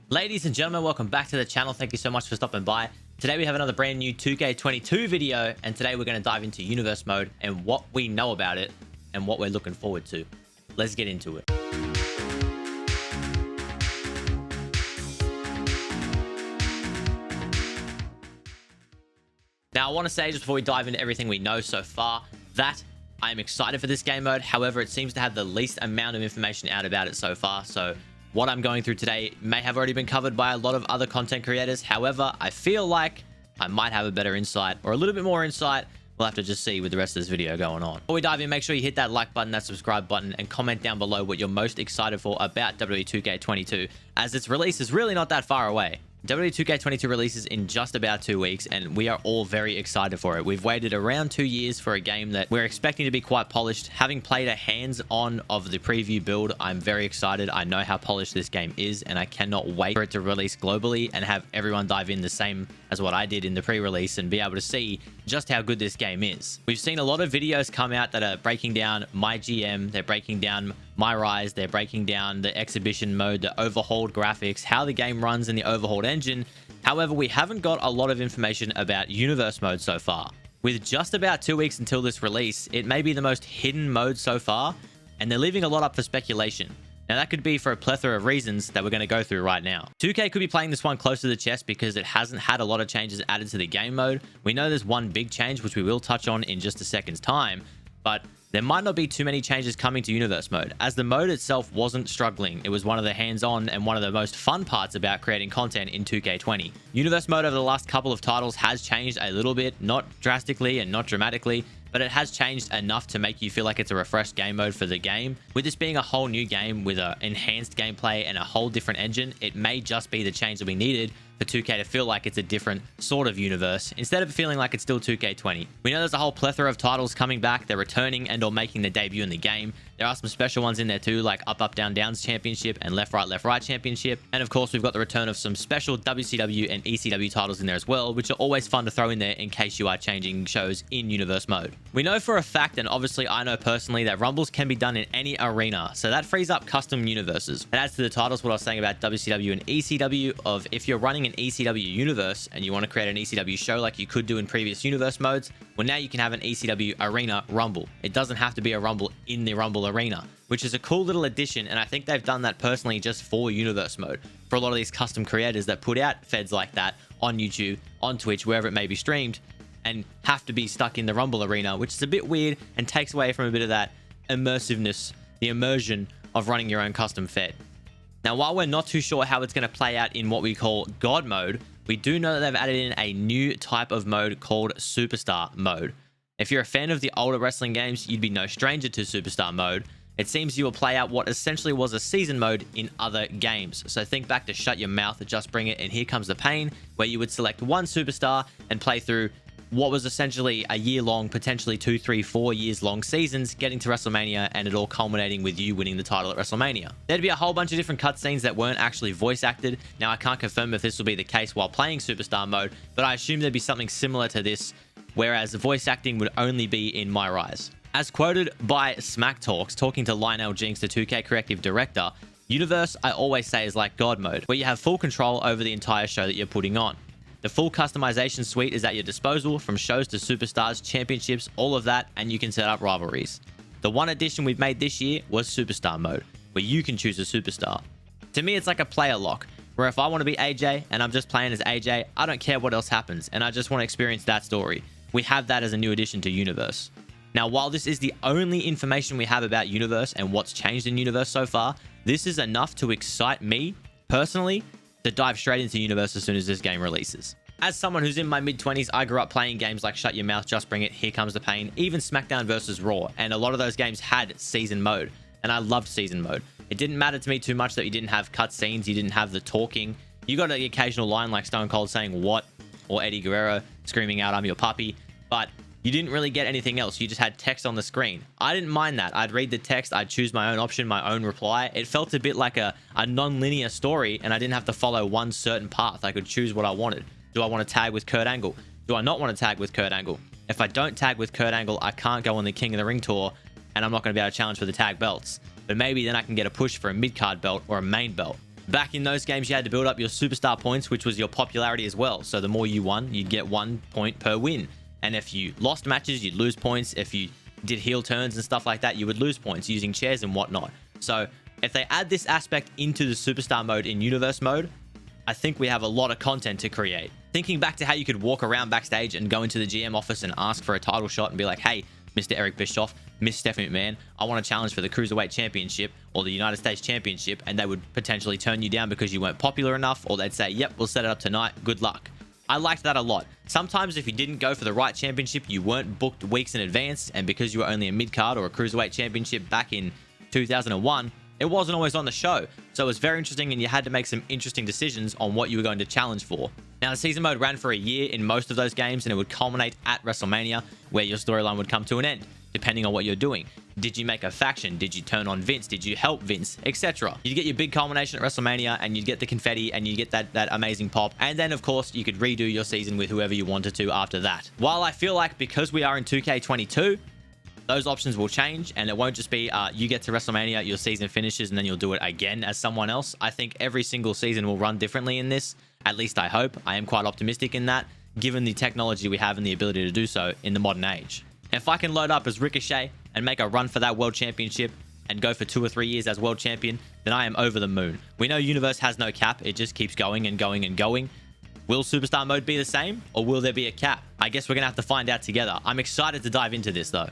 Ladies and gentlemen, welcome back to the channel. Thank you so much for stopping by. Today we have another brand new 2K22 video, and today we're going to dive into universe mode and what we know about it and what we're looking forward to. Let's get into it. Now I want to say, just before we dive into everything we know so far, that I am excited for this game mode. However, it seems to have the least amount of information out about it so far, so what I'm going through today may have already been covered by a lot of other content creators. However, I feel like I might have a better insight or a little bit more insight. We'll have to just see with the rest of this video going on. Before we dive in, make sure you hit that like button, that subscribe button, and comment down below what you're most excited for about WWE 2K22, as its release is really not that far away. WWE 2K22 releases in just about 2 weeks, and we are all very excited for it. We've waited around 2 years for a game that we're expecting to be quite polished. Having played a hands-on of the preview build, I'm very excited. I know how polished this game is, and I cannot wait for it to release globally and have everyone dive in the same as what I did in the pre-release and be able to see just how good this game is. We've seen a lot of videos come out that are breaking down my GM, they're breaking down my Rise, they're breaking down the exhibition mode, the overhauled graphics, how the game runs in the overhauled engine. However, we haven't got a lot of information about universe mode so far. With just about 2 weeks until this release, it may be the most hidden mode so far, and they're leaving a lot up for speculation. Now that could be for a plethora of reasons that we're going to go through right now. 2K could be playing this one close to the chest because it hasn't had a lot of changes added to the game mode. We know there's one big change, which we will touch on in just a second's time, but there might not be too many changes coming to universe mode, as the mode itself wasn't struggling. It was one of the hands-on and one of the most fun parts about creating content in 2K20. Universe mode over the last couple of titles has changed a little bit, not drastically and not dramatically, but it has changed enough to make you feel like it's a refreshed game mode for the game. With this being a whole new game with an enhanced gameplay and a whole different engine, it may just be the change that we needed for 2K to feel like it's a different sort of universe, instead of feeling like it's still 2K20. We know there's a whole plethora of titles coming back. They're returning and or making their debut in the game. There are some special ones in there too, like Up Up Down Downs Championship and Left Right Championship. And of course, we've got the return of some special WCW and ECW titles in there as well, which are always fun to throw in there in case you are changing shows in universe mode. We know for a fact, and obviously I know personally, that Rumbles can be done in any arena, so that frees up custom universes. It adds to the titles what I was saying about WCW and ECW, of if you're running an ECW universe and you want to create an ECW show like you could do in previous universe modes, well, now you can have an ECW arena Rumble. It doesn't have to be a Rumble in the Rumble arena, which is a cool little addition, and I think they've done that personally just for universe mode. For a lot of these custom creators that put out feds like that on YouTube, on Twitch, wherever it may be streamed, and have to be stuck in the Rumble arena, which is a bit weird and takes away from a bit of that immersiveness, the immersion of running your own custom fed. Now, while we're not too sure how it's going to play out in what we call God mode, we do know that they've added in a new type of mode called Superstar mode. If you're a fan of the older wrestling games, you'd be no stranger to Superstar mode. It seems you will play out what essentially was a season mode in other games. So think back to Shut Your Mouth, Just Bring It, and Here Comes the Pain, where you would select one superstar and play through what was essentially a year-long, potentially 2, 3, 4 years-long seasons, getting to WrestleMania, and it all culminating with you winning the title at WrestleMania. There'd be a whole bunch of different cutscenes that weren't actually voice acted. Now, I can't confirm if this will be the case while playing Superstar mode, but I assume there'd be something similar to this, whereas the voice acting would only be in My Rise. As quoted by Smack Talks, talking to Lionel Jinx, the 2K creative director, universe, I always say, is like God mode, where you have full control over the entire show that you're putting on. The full customization suite is at your disposal, from shows to superstars, championships, all of that, and you can set up rivalries. The one addition we've made this year was Superstar mode, where you can choose a superstar. To me, it's like a player lock, where if I want to be AJ and I'm just playing as AJ, I don't care what else happens, and I just want to experience that story. We have that as a new addition to Universe. Now, while this is the only information we have about Universe and what's changed in Universe so far, this is enough to excite me, personally, to dive straight into Universe as soon as this game releases. As someone who's in my mid-20s, I grew up playing games like Shut Your Mouth, Just Bring It, Here Comes the Pain, even SmackDown vs. Raw, and a lot of those games had season mode, and I loved season mode. It didn't matter to me too much that you didn't have cutscenes, you didn't have the talking. You got the occasional line like Stone Cold saying "what" or Eddie Guerrero screaming out "I'm your puppy," but you didn't really get anything else. You just had text on the screen. I didn't mind that. I'd read the text, I'd choose my own option, my own reply. It felt a bit like a non-linear story, and I didn't have to follow one certain path. I could choose what I wanted. Do I want to tag with Kurt Angle? Do I not want to tag with Kurt Angle? If I don't tag with Kurt Angle, I can't go on the King of the Ring tour, and I'm not going to be able to challenge for the tag belts. But maybe then I can get a push for a mid-card belt or a main belt. Back in those games, you had to build up your superstar points, which was your popularity as well. So the more you won, you'd get 1 point per win. And if you lost matches, you'd lose points. If you did heel turns and stuff like that, you would lose points using chairs and whatnot. So if they add this aspect into the superstar mode in universe mode, I think we have a lot of content to create. Thinking back to how you could walk around backstage and go into the GM office and ask for a title shot and be like, hey, Mr. Eric Bischoff, Miss Stephanie McMahon, I want to challenge for the Cruiserweight Championship or the United States Championship, and they would potentially turn you down because you weren't popular enough, or they'd say, yep, we'll set it up tonight, good luck. I liked that a lot. Sometimes if you didn't go for the right championship, you weren't booked weeks in advance, and because you were only a mid-card or a Cruiserweight Championship back in 2001, it wasn't always on the show. So it was very interesting, and you had to make some interesting decisions on what you were going to challenge for. Now, the season mode ran for a year in most of those games, and it would culminate at WrestleMania, where your storyline would come to an end, depending on what you're doing. Did you make a faction? Did you turn on Vince? Did you help Vince? Etc. You'd get your big culmination at WrestleMania, and you'd get the confetti, and you'd get that amazing pop. And then, of course, you could redo your season with whoever you wanted to after that. While I feel like because we are in 2K22, those options will change, and it won't just be you get to WrestleMania, your season finishes, and then you'll do it again as someone else. I think every single season will run differently in this. At least I hope. I am quite optimistic in that, given the technology we have and the ability to do so in the modern age. If I can load up as Ricochet and make a run for that World Championship and go for 2 or 3 years as World Champion, then I am over the moon. We know Universe has no cap. It just keeps going and going and going. Will Superstar Mode be the same, or will there be a cap? I guess we're going to have to find out together. I'm excited to dive into this, though.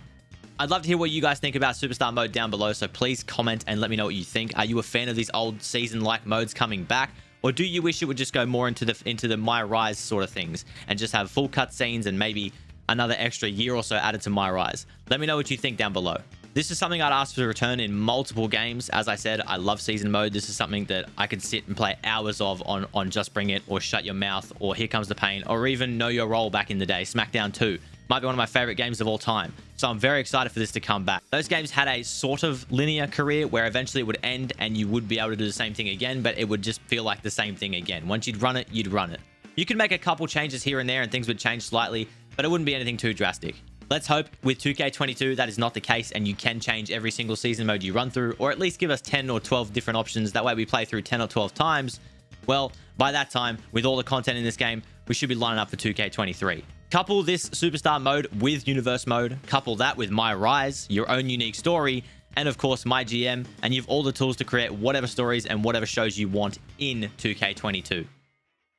I'd love to hear what you guys think about Superstar Mode down below, so please comment and let me know what you think. Are you a fan of these old season-like modes coming back? Or do you wish it would just go more into the My Rise sort of things and just have full cutscenes and maybe another extra year or so added to My Rise? Let me know what you think down below. This is something I'd ask to return in multiple games. As I said, I love season mode. This is something that I could sit and play hours of on Just Bring It, or Shut Your Mouth, or Here Comes the Pain, or even Know Your Role back in the day. SmackDown 2 might be one of my favorite games of all time. So I'm very excited for this to come back. Those games had a sort of linear career where eventually it would end and you would be able to do the same thing again, but it would just feel like the same thing again. Once you'd run it, you'd run it. You could make a couple changes here and there and things would change slightly, but it wouldn't be anything too drastic. Let's hope with 2K22 that is not the case and you can change every single season mode you run through, or at least give us 10 or 12 different options. That way we play through 10 or 12 times. Well, by that time, with all the content in this game, we should be lining up for 2K23. Couple this Superstar mode with Universe mode, couple that with My Rise, your own unique story, and of course My GM, and you've all the tools to create whatever stories and whatever shows you want in 2K22.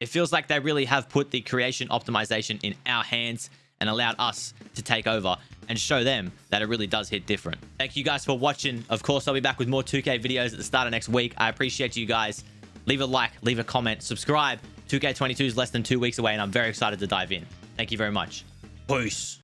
It feels like they really have put the creation optimization in our hands and allowed us to take over and show them that it really does hit different. Thank you guys for watching. Of course, I'll be back with more 2K videos at the start of next week. I appreciate you guys. Leave a like, leave a comment, subscribe. 2K22 is less than 2 weeks away, and I'm very excited to dive in. Thank you very much. Peace.